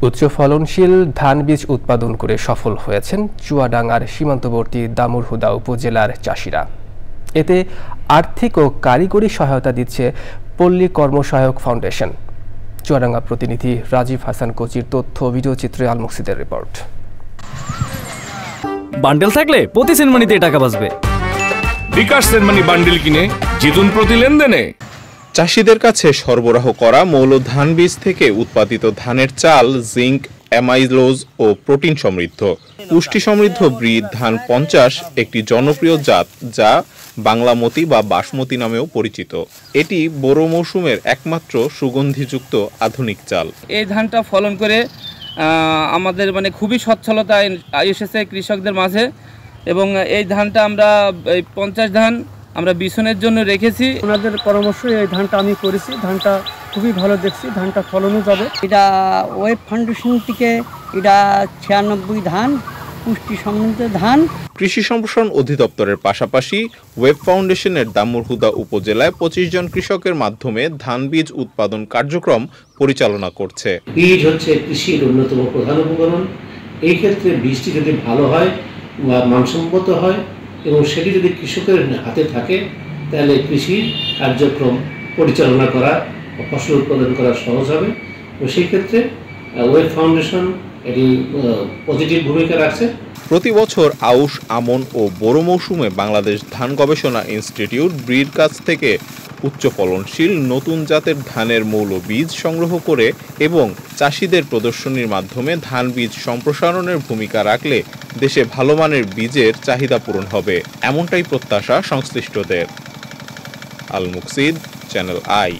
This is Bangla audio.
উচ্চ ফলনশীল ধান বীজ উৎপাদন করে সফল হয়েছেন চুয়াডাঙ্গার সীমান্তবর্তী দামুড়হুদা উপজেলার চাষিরা। এতে আর্থিক ও কারিগরি সহায়তা দিচ্ছে পল্লী কর্মসহায়ক ফাউন্ডেশন। চুয়াডাঙ্গা প্রতিনিধি রাজীব হাসান কোচির তথ্য ভিডিওচিত্রে আল মুকসিদের রিপোর্ট। বান্ডেল থাকলে প্রতি সেনমানিতে টাকা বাঁচবে। বিকাশ সেনমানি বান্ডেল কিনে জিতুন প্রতি লেনদেনে। চাষিদের কাছে সরবরাহ করা মৌল ধান বীজ থেকে উৎপাদিত ধানের চাল জিঙ্ক, অ্যামাইলোজ ও প্রোটিন সমৃদ্ধ। পুষ্টি সমৃদ্ধ ব্রিড ধান 50 একটি জনপ্রিয় জাত যা বাংলামতি বা বাসমতি নামেও পরিচিত। এটি বোরো মৌসুমের একমাত্র সুগন্ধিযুক্ত আধুনিক চাল। এই ধানটা ফলন করে আমাদের খুবই সচ্ছলতা এসেছে কৃষকদের মাঝে, এবং এই ধানটা আমরা 50 ধান আমরা বিছনের জন্য রেখেছি। ওনাদের পরামর্শ এই ধানটা আমি করেছি, ধানটা খুবই ভালো দেখছি, ধানটা ফলনও যাবে। এটা ওয়েব ফাউন্ডেশন থেকে এটা 96 ধান পুষ্টি সমৃদ্ধ ধান। কৃষি সম্প্রসারণ অধিদপ্তরের পাশাপাশি ওয়েব ফাউন্ডেশনের দামুড়হুদা উপজেলায় 25 জন কৃষকের মাধ্যমে ধান বীজ উৎপাদন কার্যক্রম পরিচালনা করছে। বীজ হচ্ছে কৃষির অন্যতম প্রধান উপকরণ। এই ক্ষেত্রে বীজটি যদি ভালো হয় বা মানসম্মত হয় এবং সেটি যদি কৃষকের হাতে থাকে তাহলে কৃষি কার্যক্রম পরিচালনা করা বা ফসল উৎপাদন করা সহজ হবে। এবং সেই ক্ষেত্রে ওয়েব ফাউন্ডেশন এটি পজিটিভ ভূমিকা রাখছে। প্রতি বছর আউশ, আমন ও বোরো মৌসুমে বাংলাদেশ ধান গবেষণা ইনস্টিটিউট ব্রিড কাছ থেকে উচ্চ ফলনশীল নতুন জাতের ধানের মৌল বীজ সংগ্রহ করে এবং চাষিদের প্রদর্শনীর মাধ্যমে ধান বীজ সম্প্রসারণের ভূমিকা রাখলে দেশে ভালো মানের বীজের চাহিদা পূরণ হবে, এমনটাই প্রত্যাশা সংশ্লিষ্টদের। আল মুকসিদ, চ্যানেল আই।